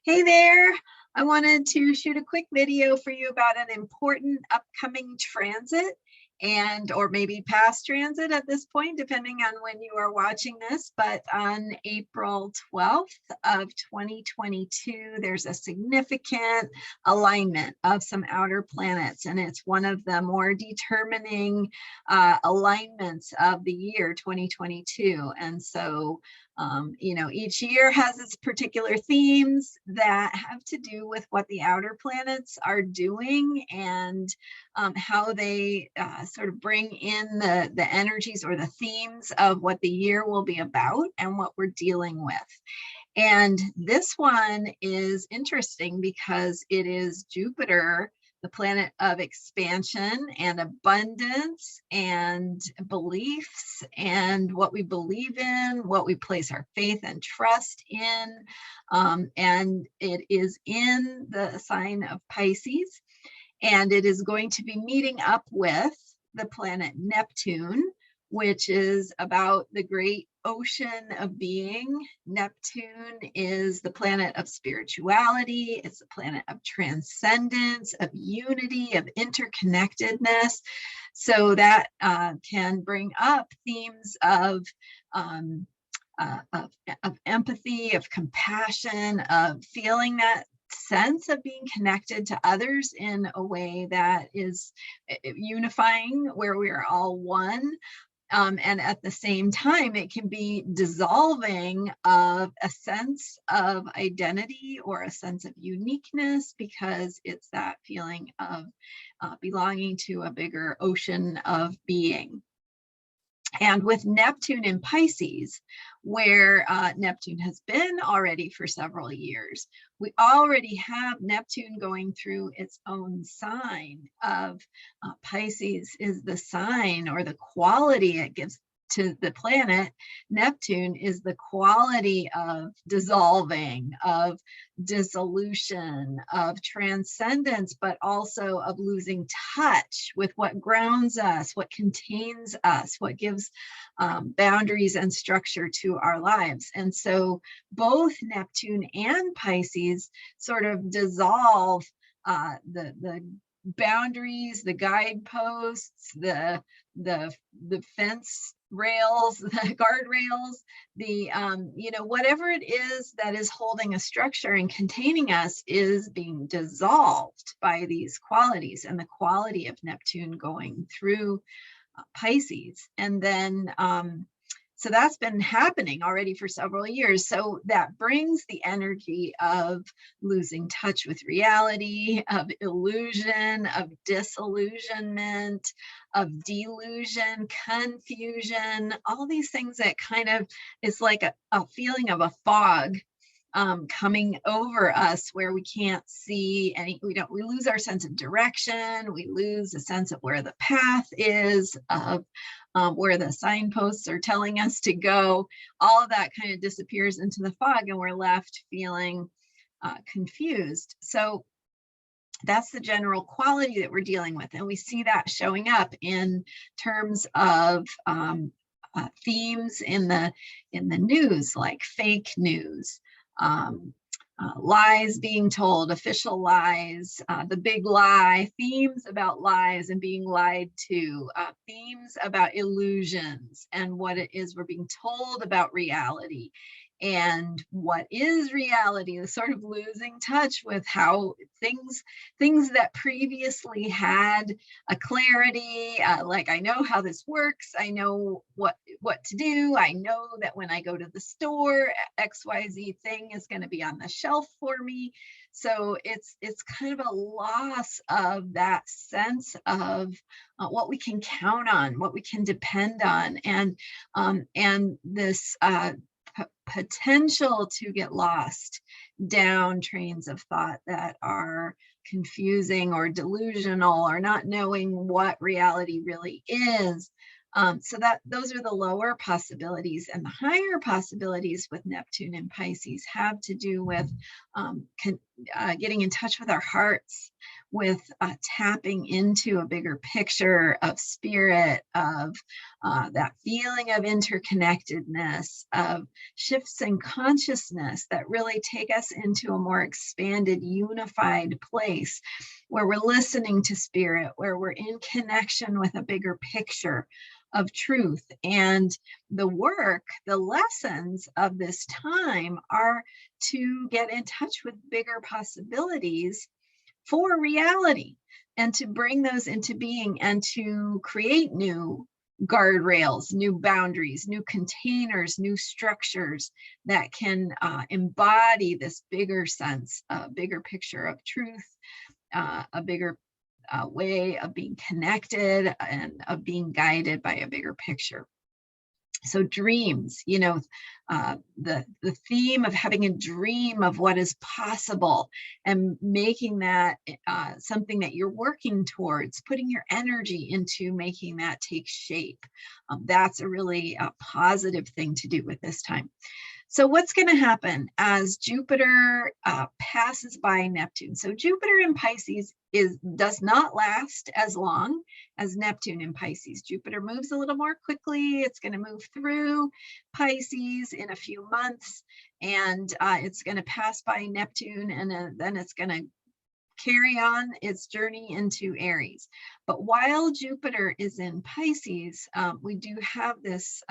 Hey there, I wanted to shoot a quick video for you about an important upcoming transit or maybe past transit at this point, depending on when you are watching this. But on April 12th of 2022, there's a significant alignment of some outer planets, and it's one of the more determining alignments of the year 2022. And so each year has its particular themes that have to do with what the outer planets are doing and how they sort of bring in the energies or the themes of what the year will be about and what we're dealing with. And this one is interesting because it is Jupiter, the planet of expansion and abundance and beliefs and what we believe in, what we place our faith and trust in. And it is in the sign of Pisces, and it is going to be meeting up with the planet Neptune, which is about the great ocean of being. Neptune is the planet of spirituality. It's the planet of transcendence, of unity, of interconnectedness. So that can bring up themes of empathy, of compassion, of feeling that sense of being connected to others in a way that is unifying, where we are all one. And at the same time, it can be dissolving of a sense of identity or a sense of uniqueness, because it's that feeling of belonging to a bigger ocean of being. And with Neptune in Pisces, where Neptune has been already for several years, we already have Neptune going through its own sign of Pisces is the sign or the quality it gives to the planet. Neptune is the quality of dissolving, of dissolution, of transcendence, but also of losing touch with what grounds us, what contains us, what gives boundaries and structure to our lives. And so both Neptune and Pisces sort of dissolve the boundaries, the guideposts, the fence rails, the guardrails, whatever it is that is holding a structure and containing us is being dissolved by these qualities and the quality of Neptune going through Pisces. And then so that's been happening already for several years. So that brings the energy of losing touch with reality, of illusion, of disillusionment, of delusion, confusion, all these things that kind of is like a feeling of a fog coming over us, where we can't see any, we lose our sense of direction, we lose a sense of where the path is, of where the signposts are telling us to go. All of that kind of disappears into the fog, and we're left feeling confused. So that's the general quality that we're dealing with, and we see that showing up in terms of themes in the news, like fake news, lies being told, official lies, the big lie, themes about lies and being lied to, themes about illusions and what it is we're being told about reality. And what is reality, the sort of losing touch with how things that previously had a clarity, like I know how this works, I know what to do, I know that when I go to the store, XYZ thing is going to be on the shelf for me. So it's kind of a loss of that sense of what we can count on, what we can depend on, and this potential to get lost down trains of thought that are confusing or delusional, or not knowing what reality really is. So that those are the lower possibilities, and the higher possibilities with Neptune and Pisces have to do with getting in touch with our hearts, with tapping into a bigger picture of spirit, of that feeling of interconnectedness, of shifts in consciousness that really take us into a more expanded, unified place where we're listening to spirit, where we're in connection with a bigger picture of truth. And the work, the lessons of this time are to get in touch with bigger possibilities for reality and to bring those into being and to create new guardrails, new boundaries, new containers, new structures that can embody this bigger sense, a bigger picture of truth, a bigger way of being connected and of being guided by a bigger picture. So dreams, you know, the theme of having a dream of what is possible and making that something that you're working towards, putting your energy into making that take shape. That's a really positive thing to do with this time. So what's going to happen as Jupiter passes by Neptune? So Jupiter in Pisces does not last as long as Neptune in Pisces. Jupiter moves a little more quickly. It's going to move through Pisces in a few months, and it's going to pass by Neptune, and then it's going to carry on its journey into Aries. But while Jupiter is in Pisces, we do have this,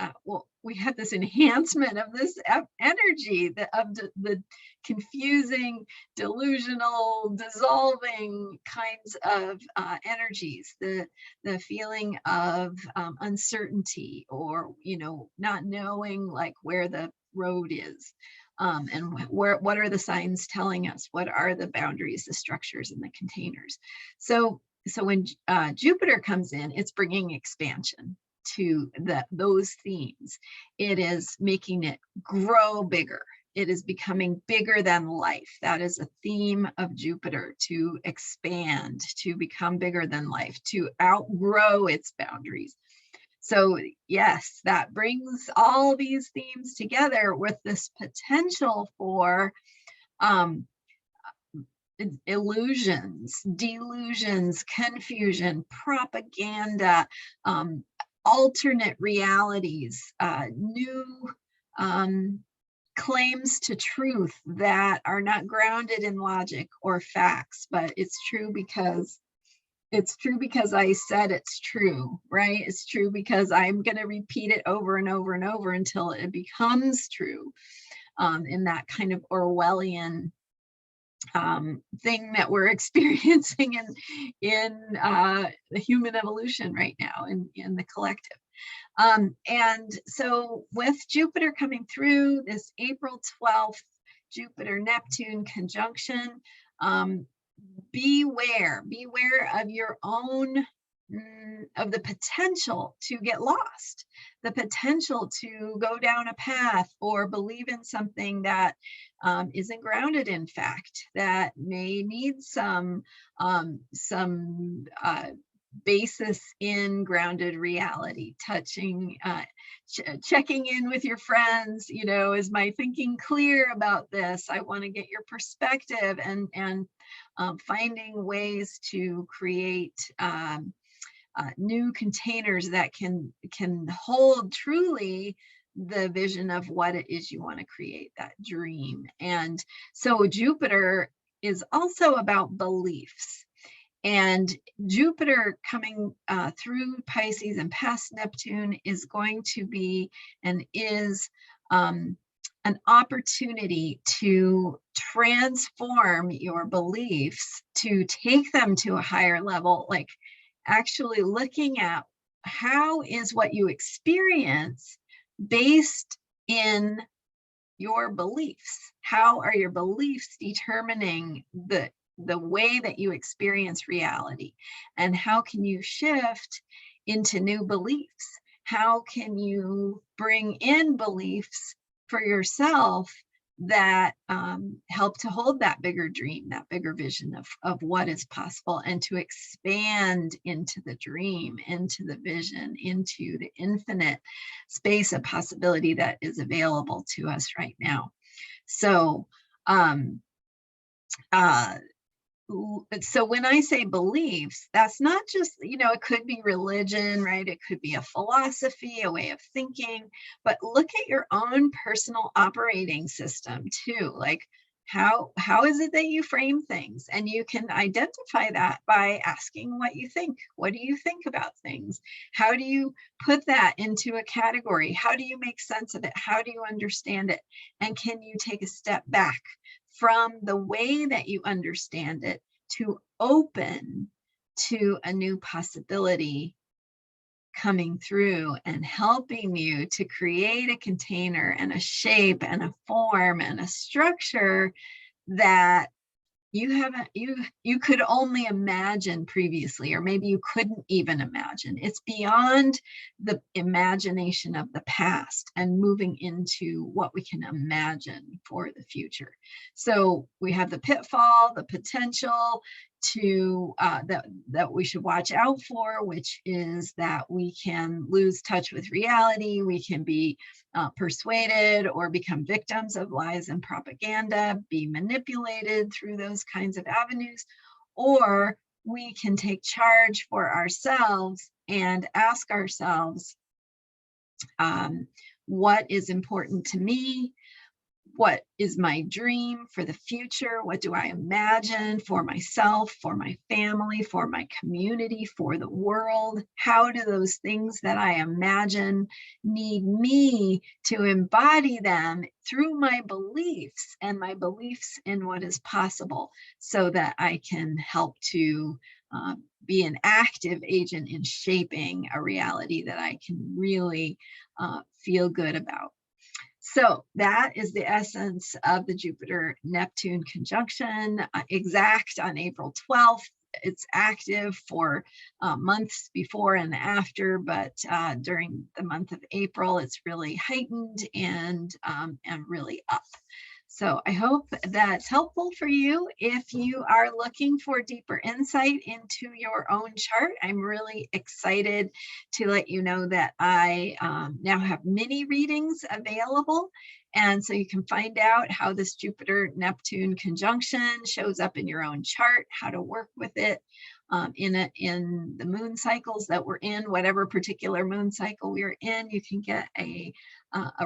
we have this enhancement of this energy, of the confusing, delusional, dissolving kinds of energies, the feeling of uncertainty, or, you know, not knowing like where the road is. And what are the signs telling us? What are the boundaries, the structures, and the containers? So when Jupiter comes in, it's bringing expansion to those themes. It is making it grow bigger. It is becoming bigger than life. That is a theme of Jupiter, to expand, to become bigger than life, to outgrow its boundaries. So yes, that brings all these themes together with this potential for illusions, delusions, confusion, propaganda, alternate realities, new claims to truth that are not grounded in logic or facts, but it's true because I said it's true, right? It's true because I'm going to repeat it over and over and over until it becomes true, in that kind of Orwellian thing that we're experiencing in the human evolution right now, in the collective. And so with Jupiter coming through this April 12th, Jupiter-Neptune conjunction, beware of your own, of the potential to get lost, the potential to go down a path or believe in something that isn't grounded in fact, that may need some basis in grounded reality, touching, checking in with your friends, you know, is my thinking clear about this? I want to get your perspective, and finding ways to create new containers that can hold truly the vision of what it is you want to create, that dream. And so Jupiter is also about beliefs. And Jupiter coming through Pisces and past Neptune is going to be, and is, an opportunity to transform your beliefs, to take them to a higher level, like actually looking at how is what you experience based in your beliefs. How are your beliefs determining the way that you experience reality? And how can you shift into new beliefs? How can you bring in beliefs for yourself that help to hold that bigger dream, that bigger vision of what is possible, and to expand into the dream, into the vision, into the infinite space of possibility that is available to us right now. So uh, so when I say beliefs, that's not just, it could be religion, right? It could be a philosophy, a way of thinking, but look at your own personal operating system too. Like how is it that you frame things? And you can identify that by asking what you think. What do you think about things? How do you put that into a category? How do you make sense of it? How do you understand it? And can you take a step back from the way that you understand it to open to a new possibility coming through and helping you to create a container and a shape and a form and a structure that you could only imagine previously, or maybe you couldn't even imagine. It's beyond the imagination of the past and moving into what we can imagine for the future. So we have the pitfall, the potential to that we should watch out for, which is that we can lose touch with reality. We can be persuaded or become victims of lies and propaganda, be manipulated through those kinds of avenues, or we can take charge for ourselves and ask ourselves, what is important to me? What is my dream for the future? What do I imagine for myself, for my family, for my community, for the world? How do those things that I imagine need me to embody them through my beliefs and my beliefs in what is possible, so that I can help to be an active agent in shaping a reality that I can really feel good about. So that is the essence of the Jupiter-Neptune conjunction, exact on April 12th. It's active for months before and after, but during the month of April, it's really heightened and really up. So I hope that's helpful for you. If you are looking for deeper insight into your own chart, I'm really excited to let you know that I now have mini readings available. And so you can find out how this Jupiter-Neptune conjunction shows up in your own chart, how to work with it in the moon cycles that we're in, whatever particular moon cycle we're in. You can get a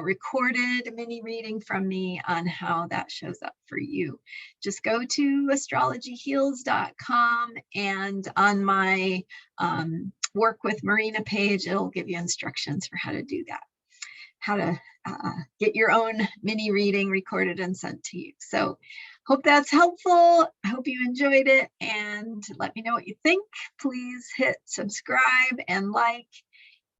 recorded mini reading from me on how that shows up for you. Just go to astrologyheals.com, and on my Work with Marina page, it'll give you instructions for how to do that, how to get your own mini reading recorded and sent to you. So hope that's helpful. I hope you enjoyed it, and let me know what you think. Please hit subscribe and like,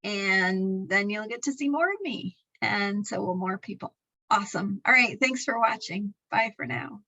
and then you'll get to see more of me. And so will more people. Awesome. All right. Thanks for watching. Bye for now.